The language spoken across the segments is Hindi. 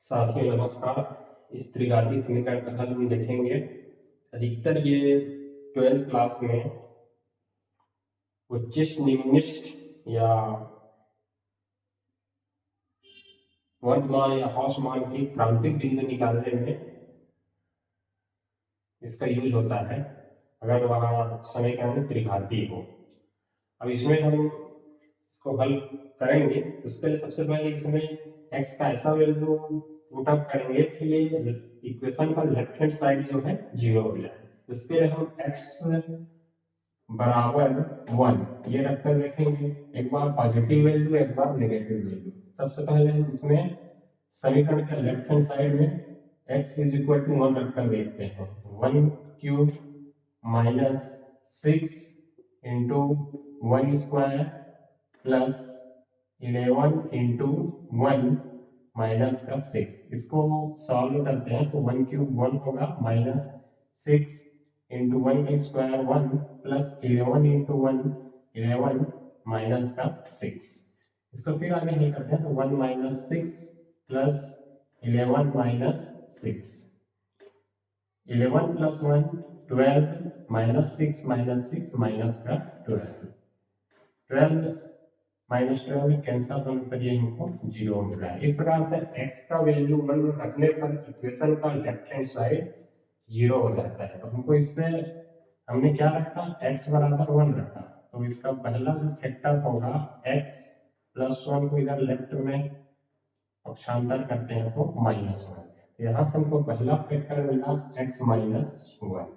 साथियों नमस्कार। इस त्रिघाती समीकरण का हल हम देखेंगे। अधिकतर ये 12th क्लास में उच्चिष्ट निम्निष्ट या वर्धमान या ह्रासमान की प्रांतिक बिंदु निकालने में इसका यूज होता है अगर वह समीकरण त्रिघाती हो। अब इसमें हम इसको हल करेंगे तो उसके लिए सबसे पहले इसमें x का ऐसा वैल्यू पुट अप करेंगे कि ये इक्वेशन का लेफ्ट हैंड साइड जो है 0 हो जाए। उसके लिए हम x बराबर 1 ये रखकर देखेंगे, एक बार पॉजिटिव वैल्यू एक बार नेगेटिव वैल्यू। सबसे पहले हम इसमें समीकरण के लेफ्ट हैंड साइड में x इज इक्वल टू 1 रखकर देखते हैं। 1 cube minus 6 into 1 square plus 11 into 1 minus का 6। इसको सॉल्व करते हैं तो 1 क्यूब 1 होगा माइनस 6 इंटू 1 का स्क्वायर 1 प्लस 11 इंटू 1 11 माइनस का 6। इसको फिर आगे हल करते हैं तो 1 minus 6 plus 11 minus 6, 11 plus 1 12 minus 6 minus का 12 माइनस 12 कैंसल होने पर ये हमको 0 मिल रहा है। इस प्रकार से x का वैल्यू 1 रखने पर इक्वेशन का लेफ्ट हैंड साइड 0 हो जाता है। तो हमको इसमें हमने क्या रखा, x बराबर 1 रखा, तो इसका पहला जो फैक्टर होगा x प्लस 1 को इधर लेफ्ट में पक्षांतर करते हैं तो माइनस 1। यहाँ से हमको पहला फैक्टर मिला x माइनस 1।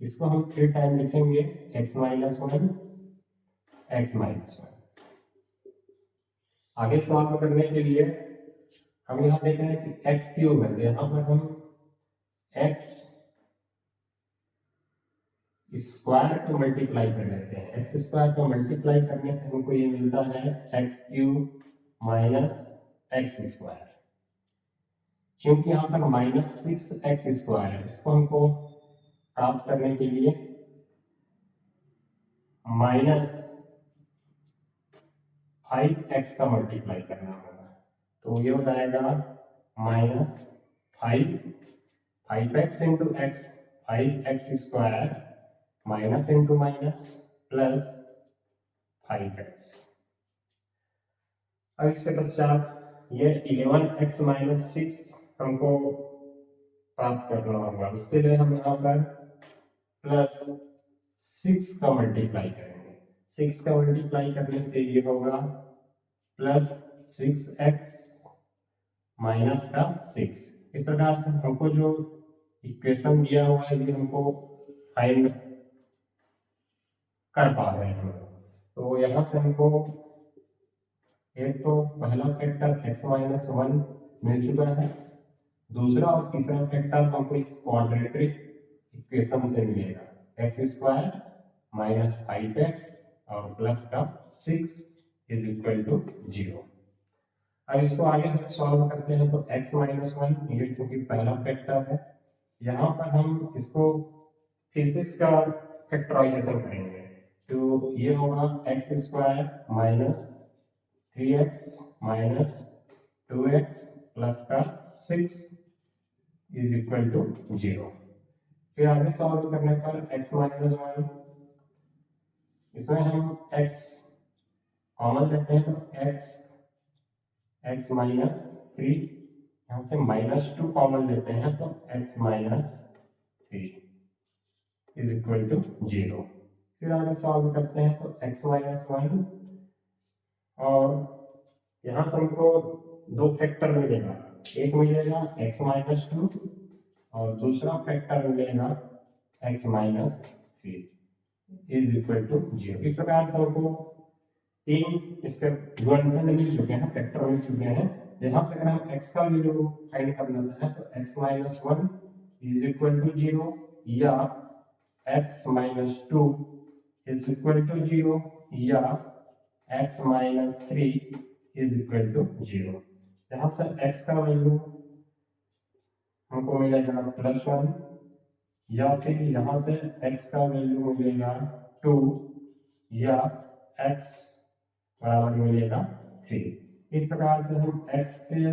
इसको हम 3 टाइम लिखेंगे x माइनस 1 x माइनस 1। आगे सॉल्व करने के लिए हम यहाँ देख रहे हैं कि x क्यूब है, यहाँ पर हम x स्क्वायर को मल्टीप्लाई कर लेते हैं। x स्क्वायर को मल्टीप्लाई करने से हमको ये मिलता है x cube minus x square. क्योंकि यहाँ पर माइनस 6x स्क्वायर है, इसको हमको प्राप्त करने के लिए माइनस 5x का मल्टीप्लाई करना होगा। तो ये हो जाएगा minus 5x into x 5x square minus into minus plus 5x। अब इसके पश्चात ये 11x माइनस 6 हमको प्राप्त करना होगा। उसके लिए हम यहाँ पर प्लस 6 का मल्टीप्लाई करेंगे। 6 का मल्टीप्लाई करने से ये होगा प्लस 6x माइनस का 6। इस प्रकार से हमको जो इक्वेशन दिया हुआ है ये हमको फाइंड कर पा रहे हैं। तो यहाँ से हमको एक तो पहला फैक्टर x माइनस 1 मिल चुका है, दूसरा और तीसरा फैक्टर हमको इस क्वाड्रेटिक इक्वेशन से मिलेगा x स्क्वायर माइनस 5x और प्लस का 6 इज इक्वल टू 0। अब इसको आगे हम सॉल्व करते हैं तो x माइनस 1 ये क्योंकि पहला फैक्टर है, यहाँ पर हम इसको फिजिक्स का फैक्टराइजेशन करेंगे तो ये होगा x square minus 3x minus 2x plus का 6 इज इक्वल टू 0। फिर आगे सॉल्व करने पर x माइनस 1, इसमें हम x कॉमन लेते हैं तो x माइनस 3, यहाँ से माइनस 2 कॉमन लेते हैं तो x minus 3 is equal to 0। फिर आगे सॉल्व करते हैं तो x माइनस 1 और यहाँ से हमको दो फैक्टर मिलेगा, एक मिलेगा x माइनस 2 और दूसरा फैक्टर मिलेगा x minus 3 is equal to 0। इस प्रकार से हमको तीन इसके गुणनखंड मिल चुके हैं, फैक्टर मिल चुके हैं। यहाँ से अगर हम x का वैल्यू फाइंड करना है तो x minus 1 is equal to 0 या x minus 2 is equal to 0 या x minus 3 is equal to 0। यहाँ से x का वैल्यू हमको मिलेगा प्लस 1 या फिर यहाँ से x का वैल्यू मिलेगा 2 या x बराबर मिलेगा 3। इस प्रकार से हम x के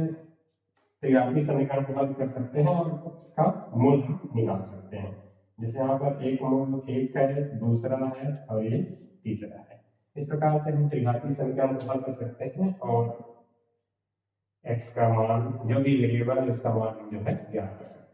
त्रिघातीय समीकरण को हल कर सकते हैं और इसका मूल हम निकाल सकते हैं। जैसे यहाँ पर एक मूल एक है, दूसरा है और ये तीसरा है। इस प्रकार से हम त्रिघातीय समीकरण को हल कर सकते हैं और x का मान जो भी वेरिएबल है उसका मान जो है ज्ञात कर सकते हैं।